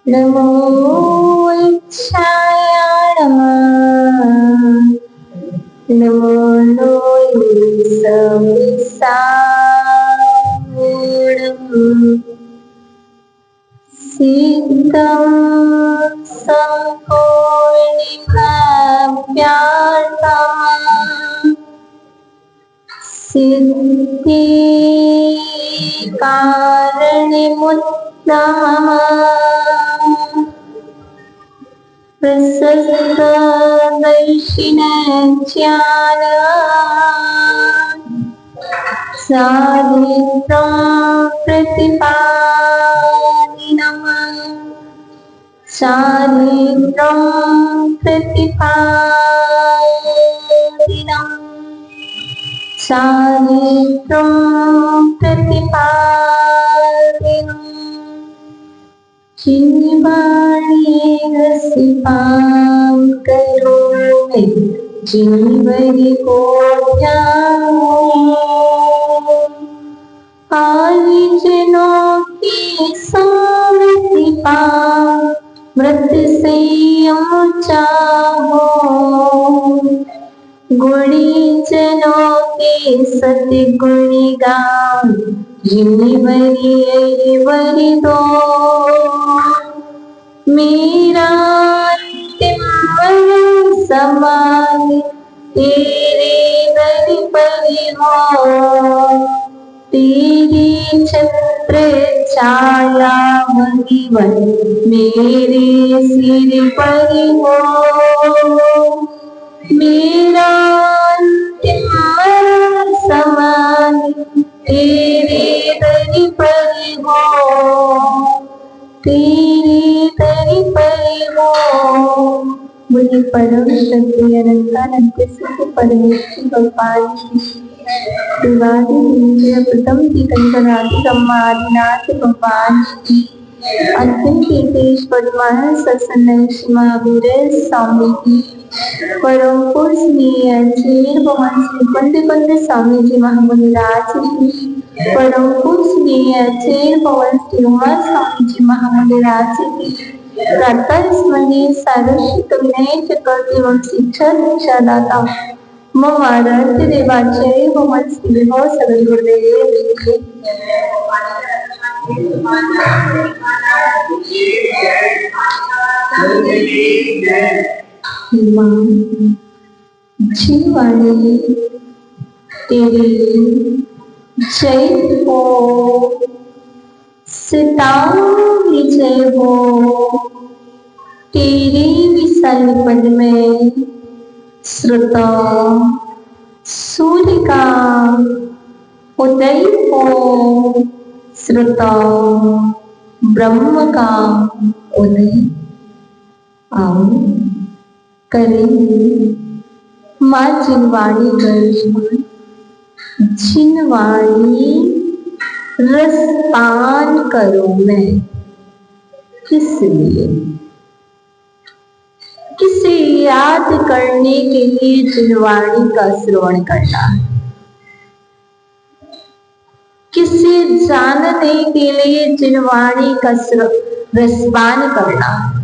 नमो इच्छाय नमः, नमो सिद्धं संपूर्णिमाप्यार्थम् सिद्धि कारणिमुत्तमम् प्रशस्तदर्शिनज्ञान साधित्रं प्रतिपादिनम् साधित्रं प्रतिपादिनम् साधित्रं प्रतिपादिनम् जिन्वाणीरसिपां करोमि जिन्वरिकोऽध्यायो आविजनों की समृतिपा व्रत संयम चाहो गुणी जनों के सतगुणी गान जिन्वरी वरी दो मेरा अंतिम समाधि तेरे दर पर हो तेरी छत्र छाया जीवन मेरे सिर पर हो मेरा अंतिम समाधि तेरे दर पर हो तेरे दर पर हो। मुझे परम शक्ति अनंत सिद्ध परमेश्वर भगवान की दिवाली प्रथम तीर्थंकरादि ब्रह्मादिनाथ भगवान की अंतिम तीर्थेश्वर महान सत्संग महावीर स्वामी की परम पूजनीय चेर भवन श्री कुंद कुंद स्वामी जी महामुनिराज की परम पूजनीय चेर भवन श्री उमा स्वामी जी महामुनिराज की प्रातः स्मरणीय सारस्वत विनय चक्रवर्ती एवं शिक्षा दीक्षादाता मम आराध्य देवाचार्य भगवान श्री विभव सदन गुरुदेव जीवानी तेरी जय हो सिताओं जय हो तेरी विशाल पद में श्रुता सूर्य का उदय हो श्रुता ब्रह्म का उदय आओ करेंगे माँ जिनवाणी गर्जमान जिनवाणी रसपान करो मैं किस लिए किसे याद करने के लिए जिनवाणी का श्रवण करना है किसे जानने के लिए जिनवाणी का रसपान करना है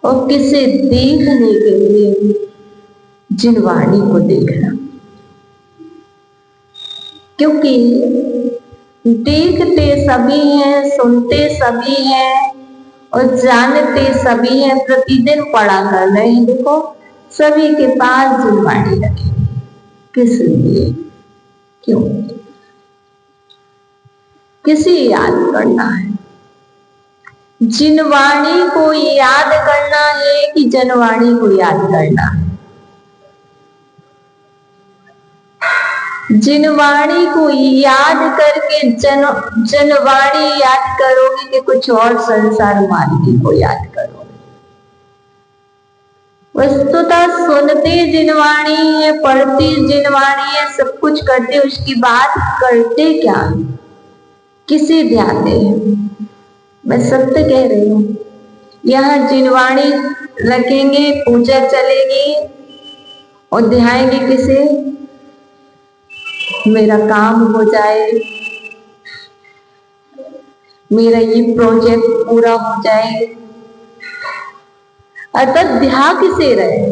और किसे देखने के लिए जिनवाणी को देखना क्योंकि देखते सभी हैं सुनते सभी हैं और जानते सभी हैं प्रतिदिन पढ़ा कर रहे हैं देखो सभी के पास जिनवाणी रखी किस लिए क्यों किसे याद करना है जिनवाणी को याद करना है कि जनवाणी को याद करना है जिनवाणी को याद करके जनवाणी याद करोगे कि कुछ और संसार मार्गी को याद करोगे वस्तुतः सुनते जिनवाणी है, पढ़ते जिनवाणी है, सब कुछ करते, उसकी बात करते क्या, किसे ध्याते हैं। मैं सत्य कह रही हूं, यहाँ जिनवाणी रखेंगे, पूजा चलेगी और ध्याएंगे किसे, मेरा काम हो जाए, मेरा ये प्रोजेक्ट पूरा हो जाए, अर्थात ध्या किसे रहे,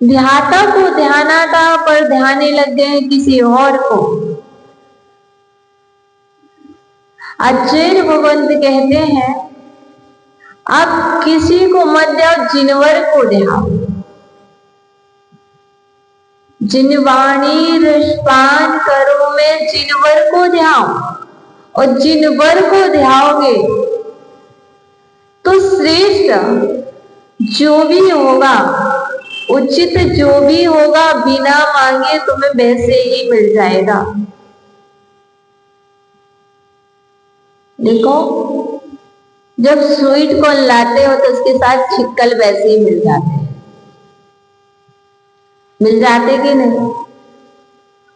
ध्याता को ध्याना था पर ध्याने लग गए किसी और को। आचार्य भगवंत कहते हैं आप किसी को मत ध्याओ, जिनवर को ध्याओ। जिनवाणी रसपान करो में जिनवर को ध्याओ, और जिनवर को ध्याओगे तो श्रेष्ठ जो भी होगा, उचित जो भी होगा, बिना मांगे तुम्हें वैसे ही मिल जाएगा। देखो, जब स्वीट कॉर्न लाते हो तो उसके साथ छिक्कल वैसे ही मिल जाते हैं, मिल जाते कि नहीं,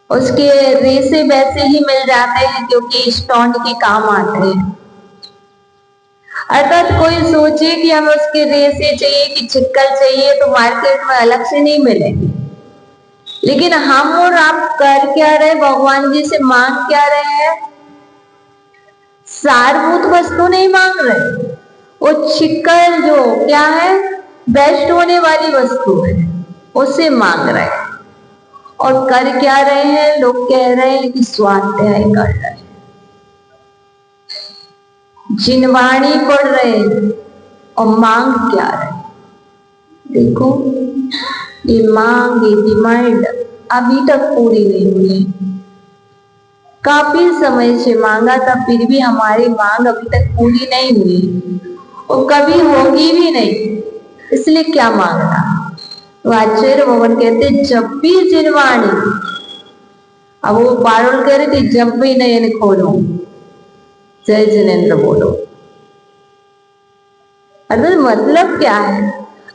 उसके रेसे वैसे ही मिल जाते हैं क्योंकि स्टोन के काम आते हैं। अर्थात कोई सोचे कि हमें उसके रेसे चाहिए कि छिक्कल चाहिए तो मार्केट में अलग से नहीं मिलेंगे, लेकिन हम और आप कर क्या रहे, भगवान जी से मांग क्या रहे हैं, सारभूत वस्तु नहीं मांग रहे, वो छिक्कल जो क्या है, बेस्ट होने वाली वस्तु है, उसे मांग रहे हैं। और कर क्या रहे हैं, लोग कह रहे हैं कि स्वाध्याय कर रहे हैं, जिनवाणी पढ़ रहे हैं, और मांग क्या रहे हैं। देखो, ये मांग, ये डिमांड अभी तक पूरी नहीं हुई। काफी समय से मांगा था, फिर भी हमारी मांग अभी तक पूरी नहीं हुई और कभी होगी भी नहीं, इसलिए क्या मांगना। तो आचार्य भगवान कहते जब भी जिनवाणी, अब वो पारुल कह रही थी जब भी नयन खोलो जय जिनेन्द्र बोलो, अर्थात मतलब क्या है,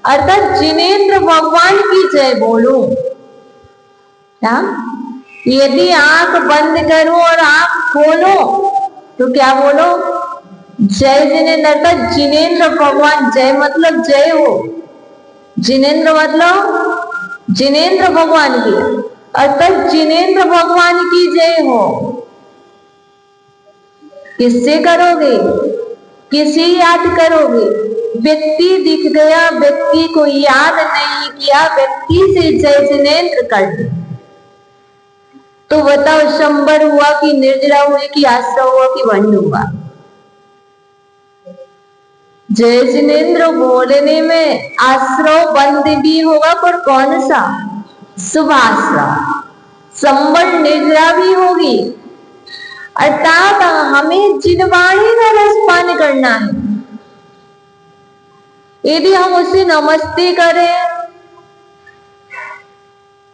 अर्थात जिनेन्द्र भगवान की जय बोलो। क्या, यदि आंख बंद करो और आंख खोलो तो क्या बोलो, जय जिनेन्द्र, अर्थात जिनेन्द्र भगवान, जय मतलब जय हो, जिनेन्द्र मतलब जिनेन्द्र भगवान की, अर्थात जिनेन्द्र भगवान की जय हो। किससे करोगे, किसे याद करोगे, व्यक्ति दिख गया, व्यक्ति को याद नहीं किया, व्यक्ति से जय जिनेन्द्र कर दे तो बताओ शंबर हुआ कि निर्जरा हुई कि आश्रा हुआ कि वंड हुआ। जय जिनेन्द्र बोलने में आश्रव बंद भी होगा, पर कौन सा, शुभ आश्रव, संबल निर्जरा भी होगी। अर्थात हमें जिनवाणी का रसपान करना है। यदि हम उसे नमस्ते करें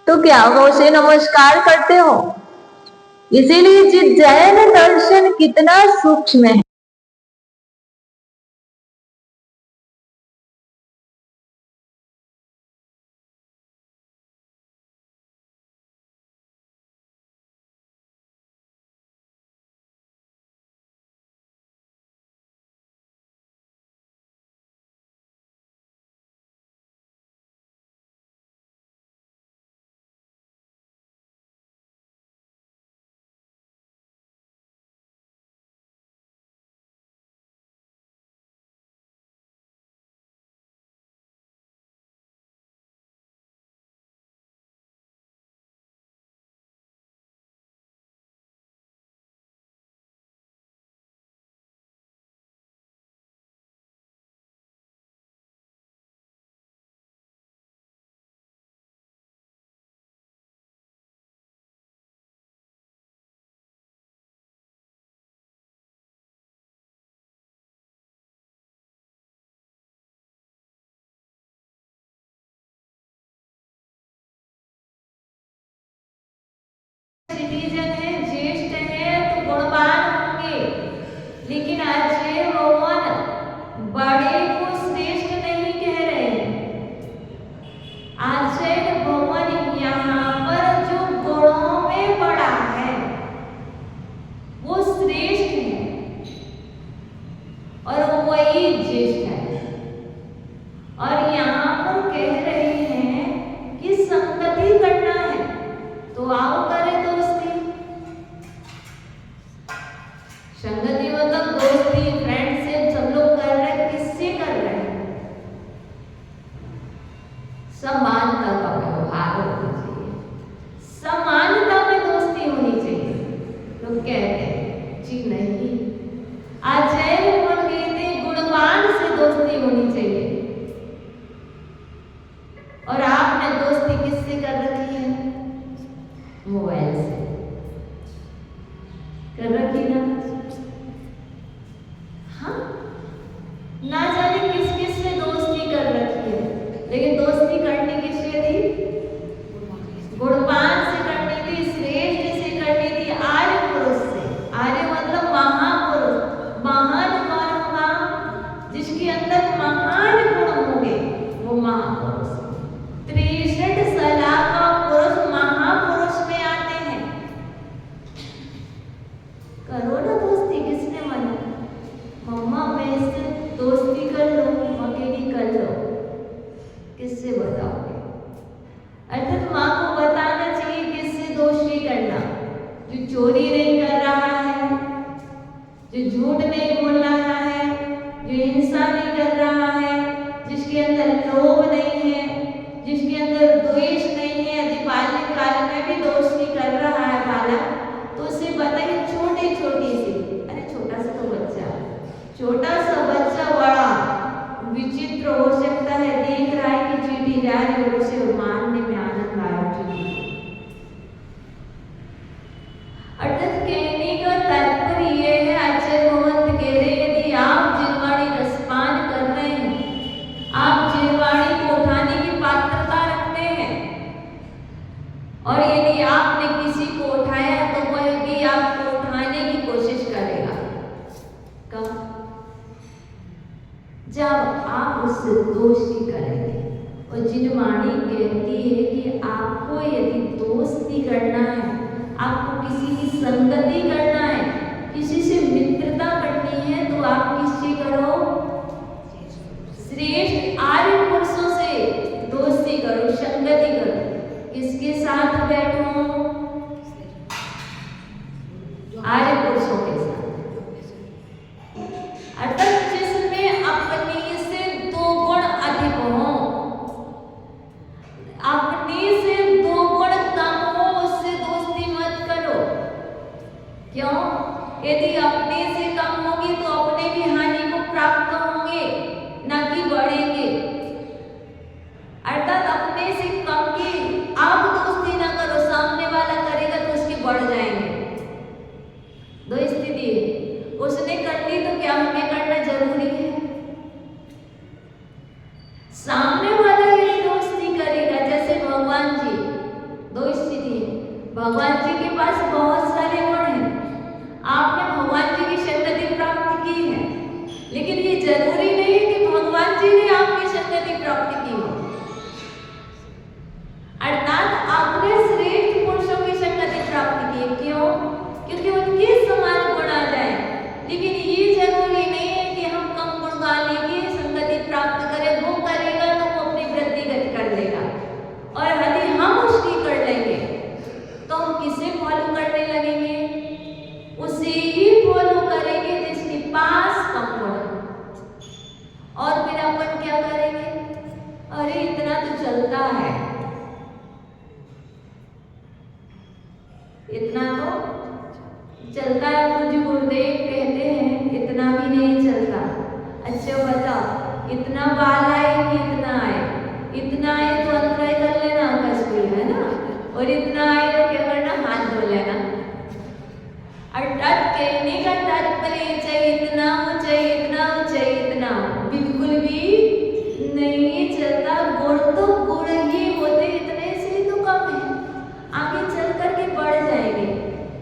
तो क्या होगा, उसे नमस्कार करते हो। इसीलिए जैन दर्शन कितना सूक्ष्म है। चाहिए। और आपने दोस्ती किससे कर रखी है? मोबाइल से कर रखी ना? हाँ, ना जाने किस किस से दोस्ती कर रखी है, लेकिन दोस्ती करनी किससे थी? गुणवान से करनी थी, श्रेष्ठ से करनी थी, आर्य पुरुष से। आर्य मतलब महापुरुष। महान कौन होगा? जिसके अंदर महान गुण होंगे वो महापुरुष। 63 सलाह का पुरुष महापुरुष में आते हैं। करो ना दोस्ती, किसने मना? मम्मा मैं इससे दोस्ती कर लो, अकेली कर लो, किससे बताओगे? अर्थात माँ को बताना चाहिए किससे दोस्ती करना। जो चोरी नहीं कर रहा है, जो झूठ नहीं बोल रहा है, जो हिंसा नहीं कर रहा है, जिसके अंदर लोभ नहीं है, जिसके अंदर द्वेष नहीं है, यदि बाल्यकाल में भी दोस्ती कर रहा है बालक, तो उसे बताइए छोटी छोटी सी, अरे छोटा सा तो बच्चा, छोटा सा बच्चा बड़ा विचित्र हो सकता है, देख रहा है कि चींटी जा रही है, उसे मारने में आनंद आ रहा है। अर्थात कहने का तात्पर्य यह है, आचार्य भगवंत कह रहे हैं, यदि आप जिनवाणी रसपान कर रहे हैं, आप जिनवाणी को उठाने की पात्रता रखते हैं, और यदि आपने किसी को उठाया तो वह भी आपको उठाने की कोशिश करेगा। कब? जब आप उससे दोस्ती करेंगे। और जिनवाणी कहती है कि आपको यदि दोस्ती करना है, आपको किसी की संगति करना है, किसी से मित्रता करनी है, तो आप किससे करो? श्रेष्ठ आर्य पुरुषों से दोस्ती करो, संगति करो। किसके साथ बैठो? आर्य पुरुषों के साथ। अर्थात जिसमें अपने से 2 गुण अधिक हो, अपने से 2 गुण कम हो, उससे दोस्ती मत करो। क्यों? यदि अपने से कम होगी तो अपने भी हानि को प्राप्त होंगे, ना कि बढ़ेंगे। अर्थात अपने से कम की आप दोस्ती ना करो, सामने वाला करेगा तो उसके बढ़ जाएंगे। दो स्थिति है, उसने कर ली तो क्या हमें करना जरूरी है? सामने वाला यदि दोस्ती करेगा, जैसे भगवान जी, 2 स्थिति है। भगवान जी के पास बहुत सारे गुण हैं, आपने भगवान जी की संगति प्राप्त की है, लेकिन ये जरूरी नहीं है कि भगवान जी ने आपकी संगति प्राप्त की हो। अर्थात आपने श्रेष्ठ पुरुषों की संगति प्राप्त की है। क्यों? क्योंकि उनके समान गुण आ जाए। लेकिन ये जरूरी नहीं है कि हम कम गुण वाले की संगति प्राप्त करें। वो करेगा तो वो अपनी वृद्धिगत कर लेगा, और यदि हम उसकी कर लेंगे तो हम किसे फॉलो करने लगेंगे? उसे ही फॉलो करेंगे जिसके पास कम गुण। और फिर अपन क्या करेंगे? अरे इतना तो चलता है, इतना तो चलता है। मुझे गुरुदेव कहते हैं इतना भी नहीं चलता। अच्छा बताओ, इतना बाल आए कि इतना आए? इतना आए तो अंतराय कर लेना, कस भी है ना, और इतना आए तो क्या करना? हाथ धो लेना। अर्थात कहने का तात्पर्य चाहे इतना हो, चाहे इतना हो, चाहे इतना हो, बिल्कुल भी नहीं चलता। गुण तो गुण ही होते, इतने से तो कम है, आगे चल करके बढ़ जाएंगे।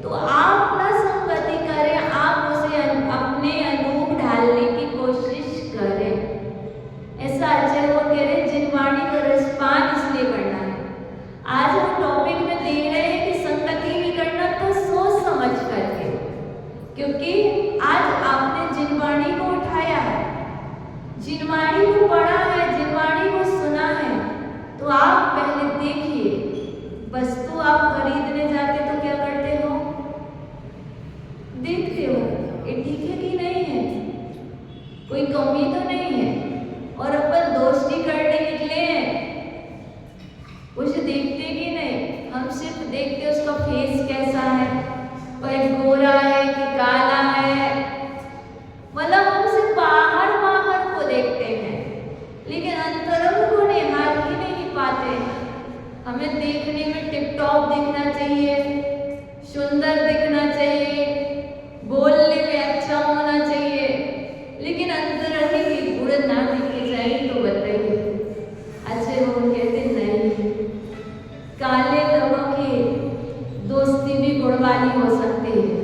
तो आप ना संगति करें, आप उसे अपने अनुरूप ढालने की कोशिश करें। ऐसा आचार्य वो कह रहे, जिनवाणी का रसपान इसलिए करना है। आज हम टॉपिक में दे रहे हैं कि संगति भी करना तो सोच समझ करके, क्योंकि आज आपने जिनवाणी को उठाया है, जिनवाणी को पढ़ा है, जिनवाणी को सुना है, तो आप पहले देखिए। वस्तु आप खरीदने जाते तो क्या करते हो? देखते हो ये ठीक है कि नहीं है, कोई कमी तो नहीं है। और अपन दोस्ती करने निकले हैं, उसे देखते कि नहीं, हम सिर्फ देखते उसका फेस कैसा है, वह गोरा है कि काला है, मतलब हम सिर्फ बाहर को देखते हैं। सुंदर दिखना चाहिए, बोलने में अच्छा होना चाहिए, लेकिन अंदर की गुण ना दिखे जाए तो बताइए अच्छे लोग कहते नहीं। काले लोगों की दोस्ती भी गुण वाली हो सकती है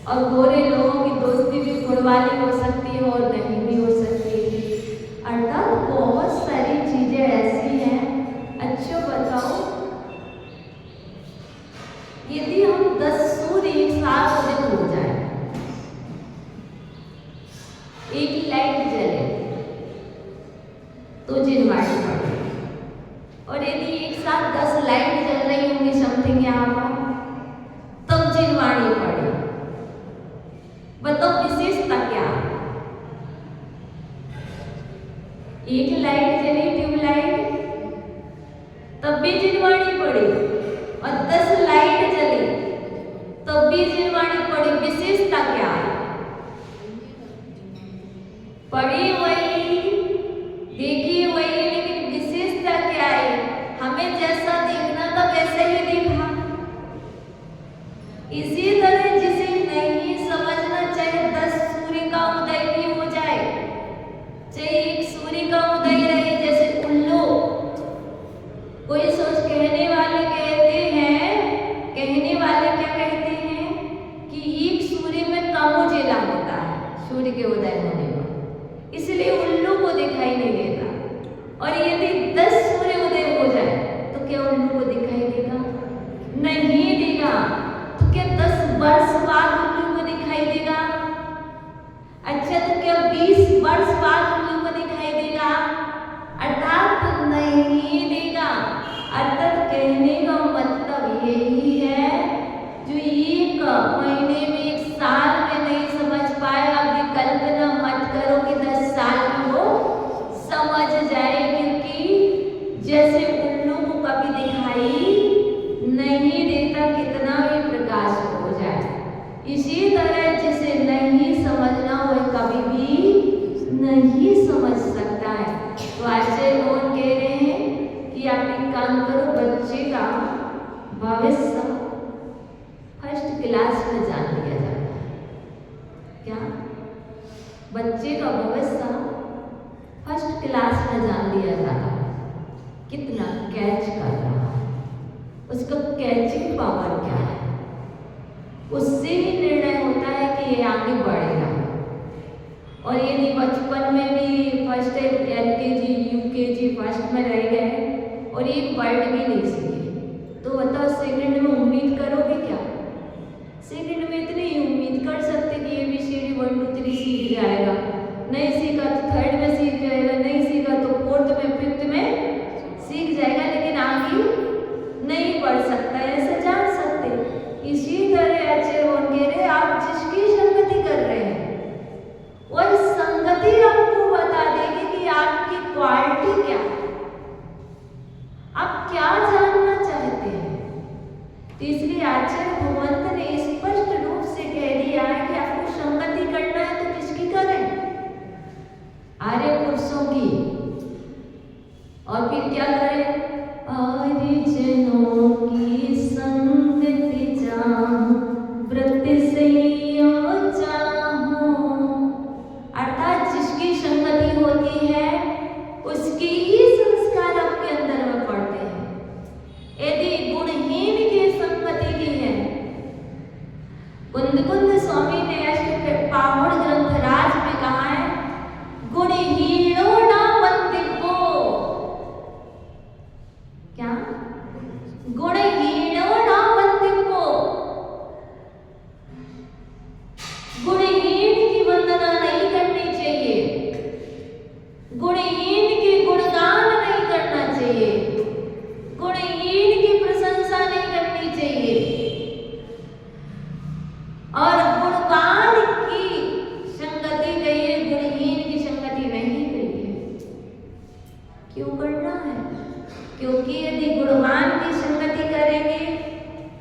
और गोरे लोगों की दोस्ती भी गुण वाली हो सकती है और नहीं भी हो सकती है। अर्थात बहुत सारी चीजें ऐसी हैं। अच्छा बताओ, यदि हम 10 सूर्य एक साथ उदित हो जाए, एक लाइट जले तो जिनवाणी पड़े, और यदि एक साथ 10 लाइट जल रही होंगी समथिंग यहाँ पर तब जिनवाणी पड़े, बताओ विशेषता क्या है? एक लाइट जली ट्यूबलाइट तब भी जिनवाणी पड़ी और 10 लाइट जली तब भी जिनवाणी पड़ी, विशेषता क्या है? पड़ी वही, देखी वही, लेकिन विशेषता क्या है? हमें जैसा देखना था वैसे ही देखा। इसी तरह जिसे नहीं समझना, चाहे 10 सूर्य का उदय भी हो जाए, चाहे एक सूर्य का उदय रहे, जैसे उल्लू, कोई सोच कहने वाले क्या कहते हैं कि एक सूर्य में कम उजेला होता है सूर्य के उदय होने पर, इसलिए उल्लू को दिखाई नहीं देता। और यदि 10 सूर्य उदय हो जाए तो क्या उल्लू को दिखाई देगा? नहीं देगा। तो क्या 10 वर्ष बाद उल्लू को दिखाई देगा? अच्छा, तो क्या 20 वर्ष बाद उल्लू को दिखाई देगा? अर्थात नहीं देगा। अर्थात कहने का मतलब यही है, जो एक महीने में, एक साल में नहीं समझ पाए, अभी कल्पना मत करो कि 10 साल में वो समझ जाए, क्योंकि जैसे उल्लू को कभी दिखाई नहीं देता कितना भी प्रकाश हो जाए, इसी तरह जिसे नहीं समझना वो कभी भी नहीं समझ सकता है। तो आचार्य कौन कह रहे हैं कि आप एक काम करो, बच्चे का भविष्य फर्स्ट क्लास में जान लिया जाता है। क्या? बच्चे का भविष्य फर्स्ट क्लास में जान लिया जाता है, कितना कैच कर रहा है, उसका कैचिंग पावर क्या है, उससे ही निर्णय होता है कि ये आगे बढ़ेगा। और यदि बचपन में भी फर्स्ट LKG UKG फर्स्ट में रह गए और एक वर्ड भी नहीं सीखे, तो बताओ सेकंड में उम्मीद करोगे क्या? सेकंड में इतनी ही उम्मीद कर सकते कि ABCD 1 2 3 सीख जाएगा, नहीं सीखा तो थर्ड में सीख जाएगा, नहीं सीखा तो फोर्थ में, फिफ्थ में सीख जाएगा, लेकिन आगे नहीं बढ़ सकता, ऐसे जान सकते। इसी तरह अच्छे होंगे रे, आप जिसकी संगति कर रहे हैं वह संगति आपको बता देगी कि आपकी क्वालिटी क्या है, आप क्या जानना चाहते हैं। तीसरी आचार्य भगवंत ने स्पष्ट रूप से कह दिया है कि आपको संगति करना है तो किसकी करें? आर्य पुरुषों की। और फिर क्या करें? आर्य जनों की संगति चाहूं, वृत्ति से चाहूं। अर्थात जिसकी संगति होती है उसकी ही संस्कार आपके अंदर में पड़ते हैं। यदि गुणहीन की संगति की है, कुंद स्वामी ने पावड़ ग्रंथराज में कहा है, गुणहीनो न बंदिपो। क्या? गुणहीनो न बंदिपो। गुणहीन की वंदना नहीं करनी चाहिए, गुणहीन के गुणगान नहीं करना चाहिए, गुणहीन की प्रशंसा नहीं करनी चाहिए, और गुणवान की संगति कहिए, गुणहीन की संगति नहीं कहिए। क्यों करना है? क्योंकि यदि गुणवान की संगति करेंगे,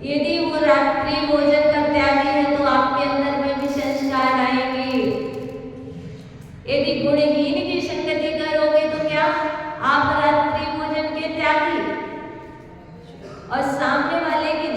यदि वो रात्रि भोजन का त्यागी है तो आपके अंदर में भी संस्कार आएंगे। यदि गुणहीन की संगति करोगे तो क्या आप रात्रि भोजन के त्यागी और सामने वाले की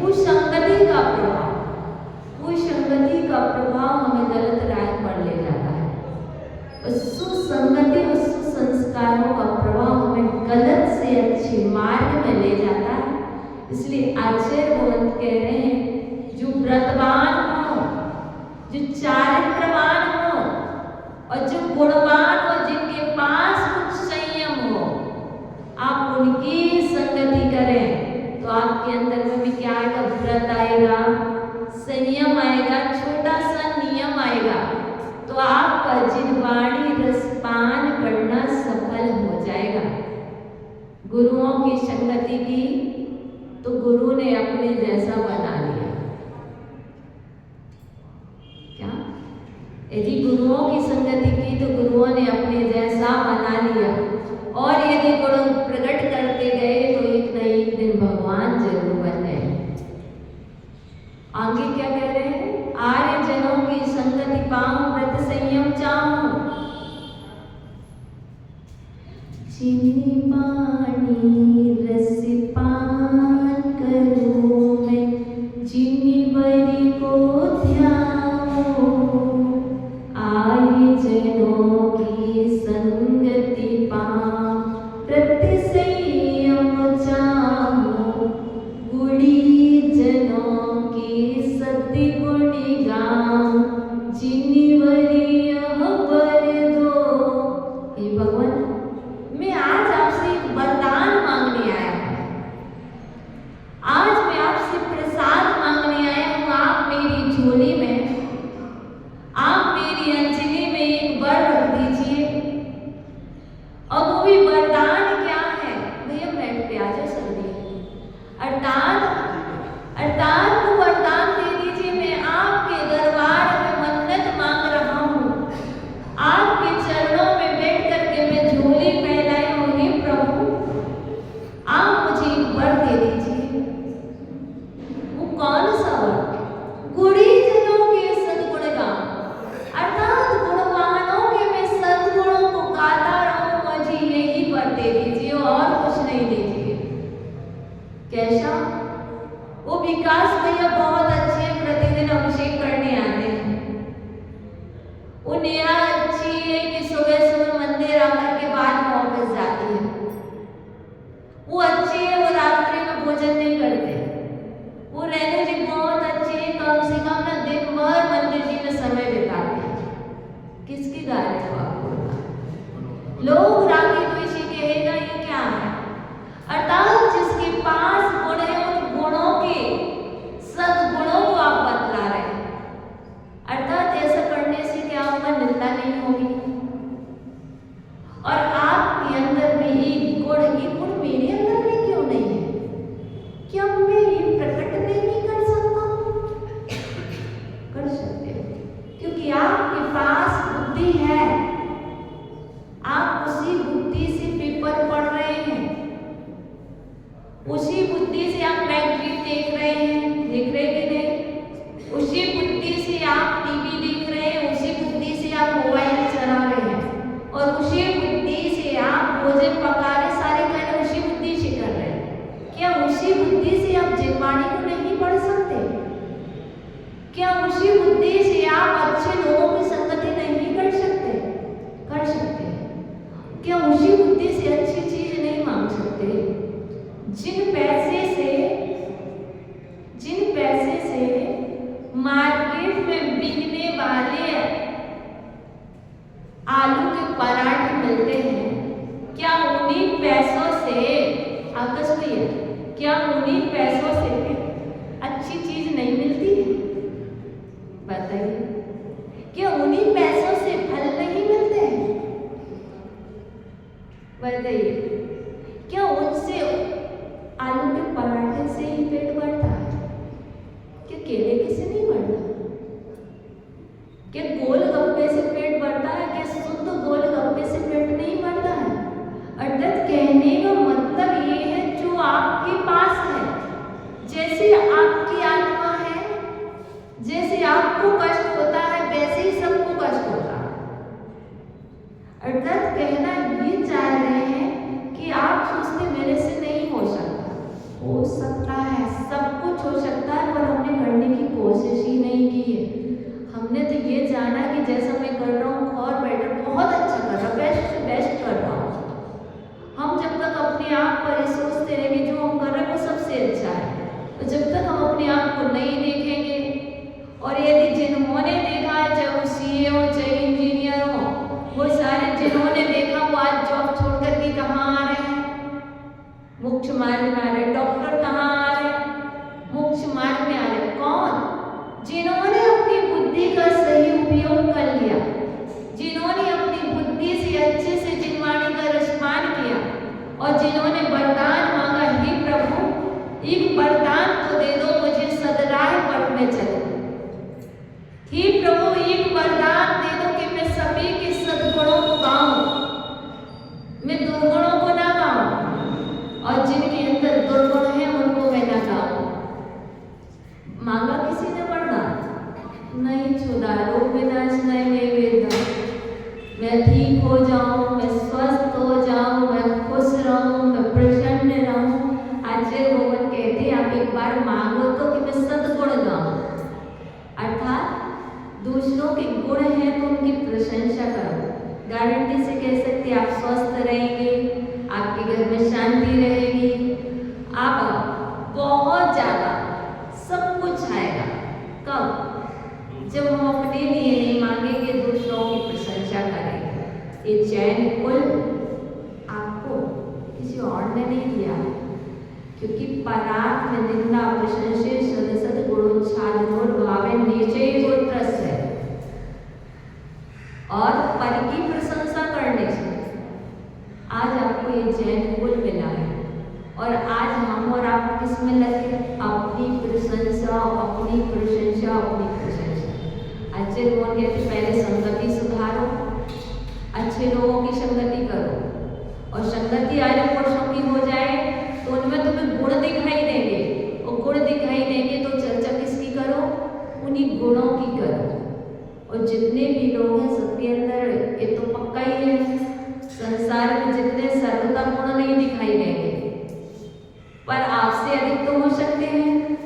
कुसंगति का प्रभाव, कुसंगति का प्रभाव हमें गलत राह पर ले जाता है। और सुसंगति और सुसंस्कारों का प्रभाव हमें गलत से अच्छे मार्ग में ले जाता है। इसलिए आचार्य भगवंत कह रहे हैं, जो व्रतवान हो, जो चारित्रवान हो और जो गुणवान हो, जिनके पास कुछ संयम हो, आप उनकी संगति करें तो आपके अंदर में भी क्या आएगा? व्रत आएगा, संयम आएगा, छोटा सा नियम आएगा, तो आपका जिह्वाणी रसपान करना सफल हो जाएगा। गुरुओं की संगति की तो गुरु ने अपने जैसा बना लिया। क्या? यदि गुरुओं की संगति की तो गुरुओं ने अपने जैसा बना लिया, और यदि गुरु प्रकट करते गए तो एक न एक दिन भगवान जरूर बन गए। आगे क्या कह रहे हैं? आर्य जनों की संगति पाऊं, व्रत संयम चाहूं, चीनी पानी रस पान करूं मैं, जिनी बरी को ध्याऊं, आर्य जनों की संगति पाऊं, व्रत संयम चाहूं, गुणी जनों की सद्गुणी गाऊं, जिनी बरी यह बर दो। हे भगवान, मैं आज आपसे एक वरदान मांगने आया हूँ, आज मैं आपसे प्रसाद मांगने आया हूँ। आप मेरी झोली में, आप मेरी अंजलि में एक वर रख दीजिए। और वो भी वरदान क्या है? भैया बैठ पे आ जाओ सर्दी। अर्थात वो वरदान दे दीजिए, मैं आपके दरबार में मन्नत मांग रहा हूँ, आपके चरणों में बैठ करके मैं झोली फैलाए हूँ। हे प्रभु, आप मुझे एक वर दे दीजिए। वो कौन सा वर? गुणी जनों के सद्गुण गाऊं, अर्थात गुणवानों के मैं सद्गुणों को गाता रहूं, मुझे यही वर दे दीजिए और कुछ नहीं दीजिए। कैसा? वो विकास भैया बहुत अच्छे, प्रतिदिन अभिषेक करने आते हैं। वो नेहा अच्छी है कि सुबह सुबह मंदिर आकर के बाद में ऑफिस जाती है। वो अच्छी है, वो रात्रि में भोजन नहीं करते। वो रेणु जी बहुत अच्छी है, कम से कम ना दिन भर मंदिर जी में समय बिताते हैं। किसकी गा रहे हो आपको? लोग रागी द्वेषी कहेगा ये क्या है? अर्थात जिसके पास गुण है, उन गुणों के सद्गुणों को आप बतला रहे हैं। अर्थात ऐसा करने से क्या होगा? निंदा नहीं होगी। और आपके अंदर में एक गुण, ये गुण मेरे अंदर में क्यों नहीं है? क्या मैं ये प्रकट नहीं कर सकता? कर सकते हो, क्योंकि आपके पास बुद्धि है। आप उसी बुद्धि से पेपर पढ़ रहे हैं, उसी बुद्धि से आप मैगजीन देख रहे हैं, देख रहे कि नहीं? उसी बुद्धि से आप टीवी देख रहे हैं, उसी बुद्धि से आप मोबाइल चला रहे हैं, और उसी बुद्धि से आप भोजन पका रहे, सारे कार्य उसी बुद्धि से कर रहे हैं। क्या उसी बुद्धि से आप जिह्वाणी को नहीं पढ़ सकते? क्या उसी बुद्धि से आप अच्छे लोगों की संगति नहीं कर सकते? कर सकते हैं। क्या उसी बुद्धि से अच्छी चीज नहीं मांग सकते? जिन पैसे से मार्केट में बिकने वाले आलू के पराठे मिलते हैं, क्या उन्हीं पैसों से, आकाश भैया, क्या उन्हीं पैसों से अच्छी चीज नहीं मिलती है? बताइए, क्या उन्हीं पैसों से फल नहीं मिलते हैं? बताइए, क्या उनसे आलू के पराठे से ही पेट भरता है? क्या केले के से नहीं भरता? क्या गोलगप्पे से पेट भरता है? क्या शुद्ध गोलगप्पे से पेट नहीं भरता है? अर्थात कहने का मतलब ये है, जो आपके पास है, जैसे किंचुदा रोग विनाशनाय नैवेद्यम। मैं ठीक हो जाऊं, मैं स्वस्थ हो जाऊं, मैं खुश रहूं, मैं प्रसन्न रहूं। आचार्य भगवान कहते हैं आप एक बार मांगो तो कि मैं सद्गुण गाऊं, अर्थात दूसरों के गुण हैं तो उनकी प्रशंसा करो। गारंटी से कह सकते आप स्वस्थ रहेंगे, आपके घर में शांति रहेगी, आप बहुत ज्यादा सब कुछ आएगा। कब? जब हम अपने लिए नहीं मांगेंगे, दूसरों की प्रशंसा करेंगे। ये चैन कुल आपको किसी और ने नहीं दिया, क्योंकि परार्थ में निंदा प्रशंसे सदसद गुणोच्छादनोर भावे निश्चय गोत्रस्य और पर की प्रशंसा करने से आज आपको ये चैन कुल मिला है। और आज हम और आप किस में लगे? अपनी प्रशंसा, अपनी प्रशंसा, अपनी प्रशंसा। अच्छे लोगों के पहले संगति सुधारो, अच्छे लोगों की संगति करो, और संगति आर्य पुरुषों की हो जाए तो उनमें तुम्हें गुण दिखाई देंगे, और गुण दिखाई देंगे तो चर्चा किसकी करो? उन्हीं गुणों की करो। और जितने भी लोग हैं सबके अंदर ये तो पक्का ही है, संसार में जितने सर्वदा गुण नहीं दिखाई देंगे, पर आपसे अधिक तो हो सकते हैं,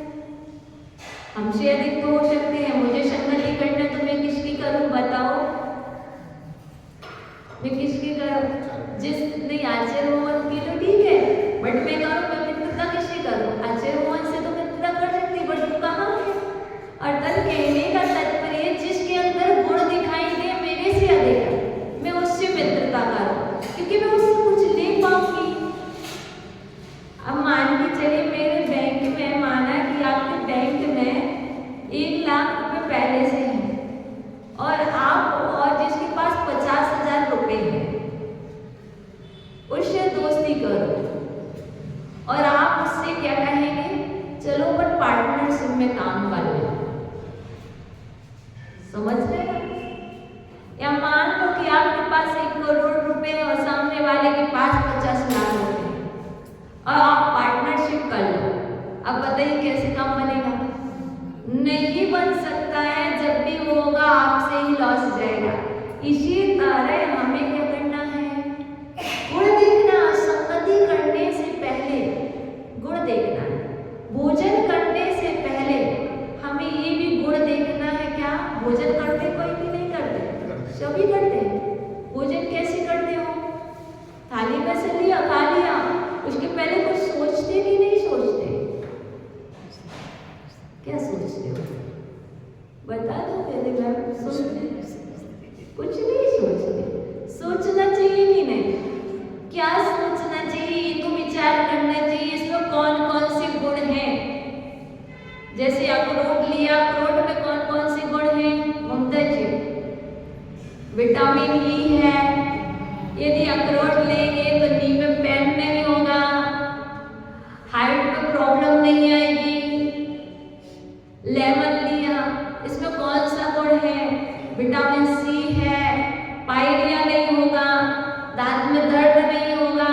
हमसे अधिक तो हो सकते हैं। मुझे संगति करना तो मैं किसकी करूं बताओ? मैं किसकी करूं? जिस नहीं आचार्य मोहन की तो ठीक है, बट मैं करूं, मैं मित्रता किससे करूं? आचार्य मोहन से तो मित्रता कर सकती, बट वो कहाँ है? अर्थात कहने का तात्पर्य जिसके अंदर गुण दिखाई दे मेरे से अधिक, मैं उससे मित्रता करूं, क्योंकि मैं उससे कुछ ले पाऊंगी। अब मान के चलिए मेरे बैंक में, माना कि आपके बैंक में 1 लाख रुपए पहले से हैं, और आप और जिसके पास 50,000 रुपए हैं उससे दोस्ती करो, और आप उससे क्या कहेंगे? चलो पर पार्टनरशिप में काम कर लो। समझ रहे हैं? या मान लो कि आपके पास 1 करोड़ रुपए और सामने वाले के पास 50 लाख रुपए, और आप पार्टनरशिप कर लो। अब बताइए कैसे काम बनेगा? नहीं बन सकता है। जब भी होगा आपसे ही लॉस जाएगा। इसी तरह हमें क्या करना है? गुण देखना। संगति करने से पहले गुण देखना, भोजन करने से पहले हमें ये भी गुण देखना है। क्या भोजन करते कोई भी नहीं करते? सभी करते हैं। भोजन कैसे करते हो? थाली में से लिया, खा लिया, उसके पहले कुछ सोचते कि नहीं सोचते? क्या सोचते हो? बता दो पहले। मैम सोचते? कुछ नहीं सोचते। सोचना चाहिए कि नहीं? क्या सोचना चाहिए? ये तो विचार करना चाहिए इसमें कौन कौन से गुण हैं। जैसे अखरोट लिया, अखरोट में कौन कौन से गुण हैं? ममता जी, विटामिन ई है। यदि अखरोट लेंगे तो नी में पेन नहीं होगा, हाइट में प्रॉब्लम नहीं आएगी। लेमन लिया, इसमें कौन सा गुण है? विटामिन सी है, पायरिया नहीं होगा, दांत में दर्द नहीं होगा,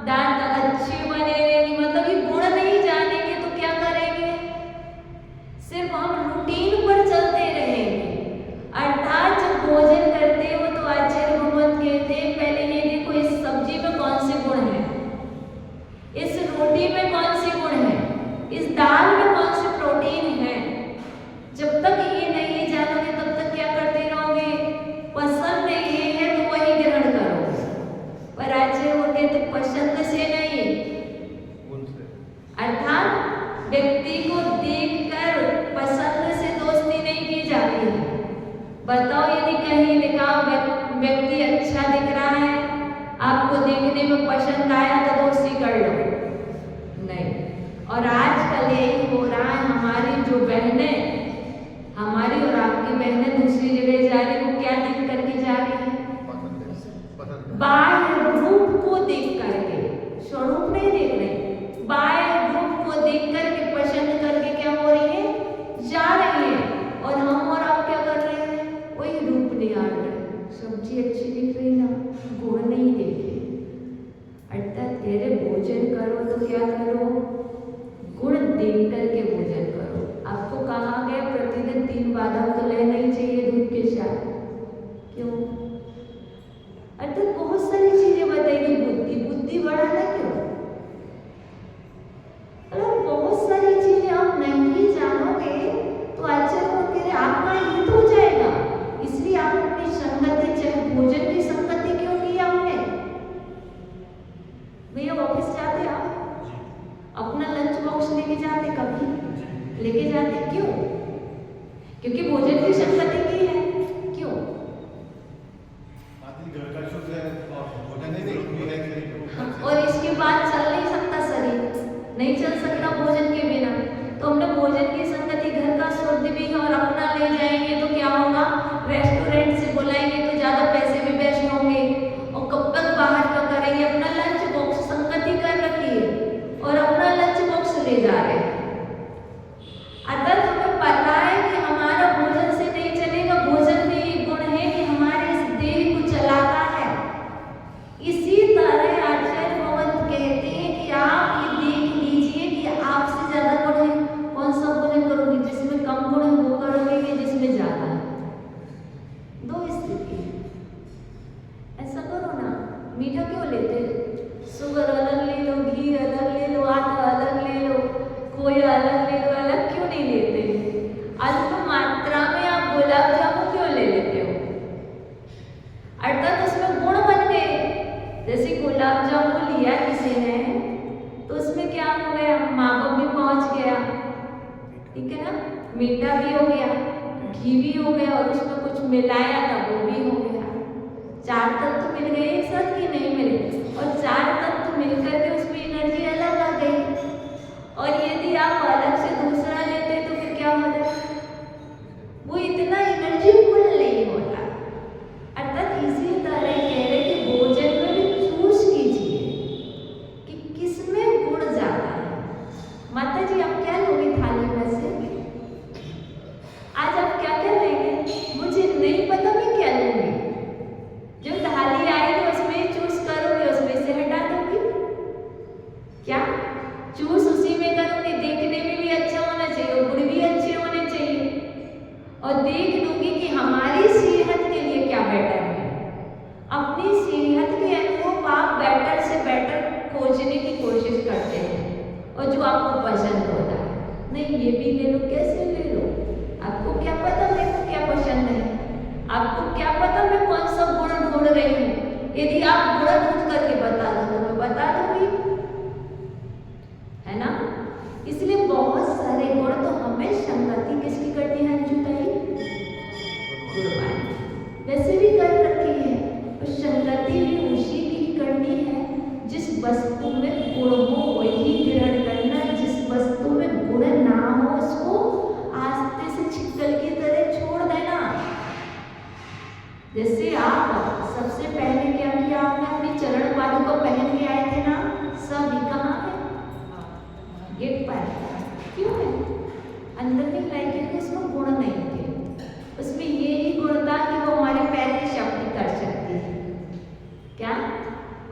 दांत अच्छे बने रहेंगे। मतलब ये गुण नहीं जानेंगे तो क्या करेंगे? सिर्फ हम रूटीन पर चलते रहेंगे। अर्थात जब भोजन करते हो तो आचार्य भगवान कहते हैं पहले ये देखो इस सब्जी में कौन से गुण है, इस रोटी में कौन से गुण है, इस दाल में कौन से प्रोटीन है। जब तक ये नहीं जानोगे तब तक क्या करते रहोगे? पसंद ये है तो वही ग्रहण करो। पर आचार्य वो कहते पसंद से नहीं, अर्थात व्यक्ति को देखकर पसंद से दोस्ती नहीं की जाती है। बताओ यदि कहीं लिखा व्यक्ति अच्छा दिख रहा है, आपको देखने में पसंद आया तो दोस्ती कर लो, नहीं। और आजकल यही हो रहा है। हमारी जो बहनें, हमारी और आपकी बहनें दूसरी जगह जा रही, वो क्या देख करके जा रही है? बाह्य रूप को देख करके, स्वरूप नहीं देख रहे, बाह्य रूप को देख करके पसंद करके क्या हो रही है? जा रही है। और हम और आप क्या कर रहे हैं? वही रूप निहार रहे। सब्जी अच्छी दिख रही ना, गुण नहीं देखे। अर्थात तेरे भोजन करो तो क्या करो? गुण देख करके भोजन करो। आपको कहा गया प्रतिदिन 3 बादाम तो लेना लेके जाते हैं। क्यों? क्योंकि भोजन की संगति की है। क्यों? घर का शुद्ध है और भोजन नहीं है। और इसके बाद चल नहीं सकता शरीर, नहीं चल सकता भोजन के बिना। तो हमने भोजन की संगति घर का शुद्ध भी और अपना ले जाएंगे तो क्या होगा? रेस्टोरेंट से बुलाएंगे तो ज्यादा पैसे भी वेस्ट होंगे, और कब तक बाहर का करेंगे? अपना लंच बॉक्स संगति कर रखी है और अपना लंच बॉक्स ले जा रहे हैं। अगर हमें पता है कि हमारा भोजन से नहीं चलेगा, भोजन में एक गुण है कि हमारे इस देह को चलाता है। इसी तरह आचार्य भगवंत कहते हैं कि आप ये देख लीजिए कि आपसे ज्यादा गुण है, कौन सा भोजन करोगे? जिसमें कम गुण है वो करोगे कि जिसमें ज्यादा है? दो स्थिति है। ऐसा करो ना, मीठा क्यों लेते? शुगर अलग ले लो, घी अलग ले लो, आटा अलग ले लो, खोया अलग ले लो, अलग क्यों नहीं लेते? अल्प मात्रा में आप गुलाब जामुन क्यों ले लेते हो? अर्थात उसमें गुण बन गए। जैसे गुलाब जामुन लिया किसी ने तो उसमें क्या हो गया? मावा भी पहुंच गया, ठीक है ना, मीठा भी हो गया, घी भी हो गया, और उसमें कुछ मिलाया था वो भी हो गया। चार तत्व मिल गए एक साथ कि नहीं मिले? और चार तत्व मिलकर के उसमें एनर्जी अलग आ गई। और यदि आप अलग से दूसरा लेते तो फिर क्या होता? वो इतना एनर्जीफुल नहीं होता। अर्थात इसी तरह कह रहे कि भोजन में भी चूज कीजिए कि किसमें गुण ज्यादा है। माता जी आप क्या लोगे थाली में से? आज आप क्या क्या लेंगे? मुझे नहीं पता मैं क्या लूंगी। जो थाली आएगी उसमें चूज करोगे, उसमें से हटा दोगी क्या? चूज उसी में करोगे। देखने में भी अच्छा होना चाहिए, गुण भी अच्छे होने चाहिए, और देख लूंगी कि हमारी सेहत के लिए क्या बेटर है। अपनी सेहत के अनुरूप आप बेटर से बेटर खोजने की कोशिश करते हैं, और जो आपको पसंद होता है, नहीं ये भी ले लो, कैसे ले लो? आपको क्या पता मेरे को क्या पसंद है? आपको क्या पता मैं कौन सा गुण ढूंढ रही हूँ? यदि आप गुण ढूंढ करके बता दो तो मैं बता दूंगी, है ना? इसलिए बहुत सारे गुण तो हमें संगति किसकी करनी है? जुटाई गुणवान वैसे भी कर रखी है, और संगति भी उसी की ही करनी है जिस वस्तु में गुण हो वही ग्रहण करना। जिस वस्तु में गुण ना हो उसको आस्ते से छिक्कल की तरह छोड़ देना। जैसे आप सबसे पहले क्या किया? आपने अपनी चरण पादुका पहन के आए थे ना, सभी कहाँ है? गेट पर। क्यों है? अंदर नहीं लाई क्योंकि उसमें गुण नहीं थे। उसमें ये ही गुण था कि वो हमारे पैर की शक्ति कर सकती है। क्या?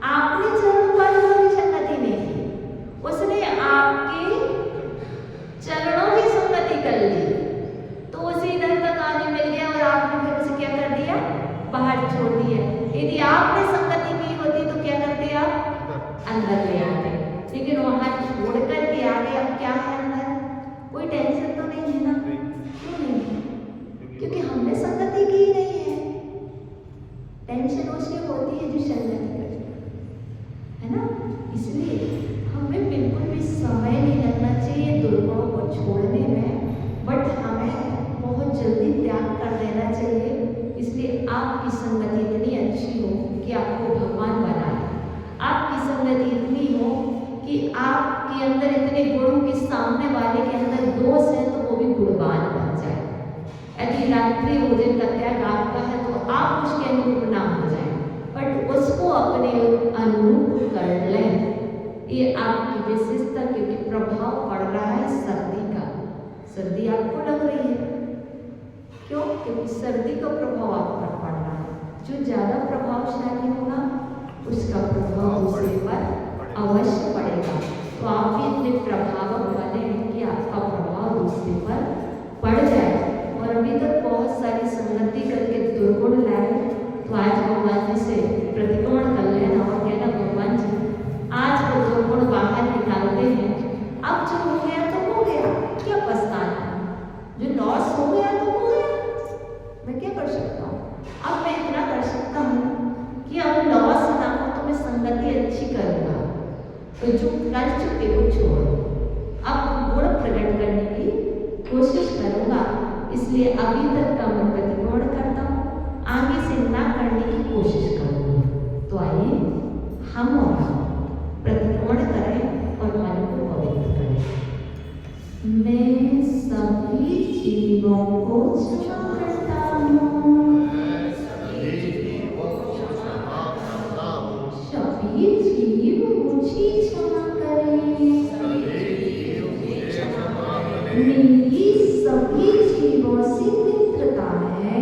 आपने चरण पादुका की संगति नहीं की, उसने आपके चरणों की संगति कर ली, तो उसे इधर तक आने मिल गया और आपने फिर उसे क्या कर दिया? बाहर छोड़ दिया। यदि आपने संगति की होती तो क्या करते आप? अंदर ले आते, लेकिन वहां छोड़ कर के आगे। अब क्या है अंदर? कोई टेंशन तो नहीं है ना? क्यों नहीं है? क्योंकि हमने संगति की ही नहीं है। टेंशन उसे होती है जो संगति करती है ना। इसलिए हमें बिल्कुल भी समय नहीं लगना चाहिए दुर्गुणों को छोड़ने में, बट हमें बहुत जल्दी त्याग कर देना चाहिए। इसलिए आपकी संगति इतनी अच्छी हो कि आपको भगवान बनाए, आपकी संगति इतनी हो कि आपके अंदर इतने गुणों के सामने वाले के अंदर दोष है तो वो भी गुणवान बन जाए। यदि रात्रि भोजन का त्याग आपका है तो आप उसके अनुरूप ना हो जाए, बट उसको अपने अनुरूप कर लें। ये आपकी विशेषता, क्योंकि प्रभाव पड़ रहा है सर्दी का। सर्दी आपको लग रही है, क्यों? क्योंकि सर्दी का प्रभाव आप पर पड़ रहा है। जो ज्यादा प्रभावशाली होगा उसका प्रभाव दूसरे पर अवश्य पड़ेगा। तो आप भी इतने प्रभावक बने कि आपका प्रभाव दूसरे पर पड़ जाए। और अभी तक बहुत सारी संगति करके दुर्गुण लाए, तो आज भगवान जी से प्रतिक्रमण कर लेना और कहना भगवान जी आज वो दुर्गुण बाहर निकालते हैं। अब जो हो गया तो हो गया, क्या पछताना? जो लॉस हो गया तो हो गया, मैं क्या कर सकता हूँ? अब मैं इतना कर सकता हूँ कि अब लॉस ना हो तो मैं संगति अच्छी करूँगा। तो जो कर चुके वो छोड़ो, अब गुण प्रकट करने की इसलिए अभी तक का मैं प्रतिकोण करता हूँ, आगे से ना करने की कोशिश करूँगी। तो आइए हम और प्रतिकोण करें और मन को पवित्र करें। मैं सभी जीवों को क्षमा करता हूँ, सभी जीव मुझे क्षमा करें, मेरी सभी जीवों से मित्रता है,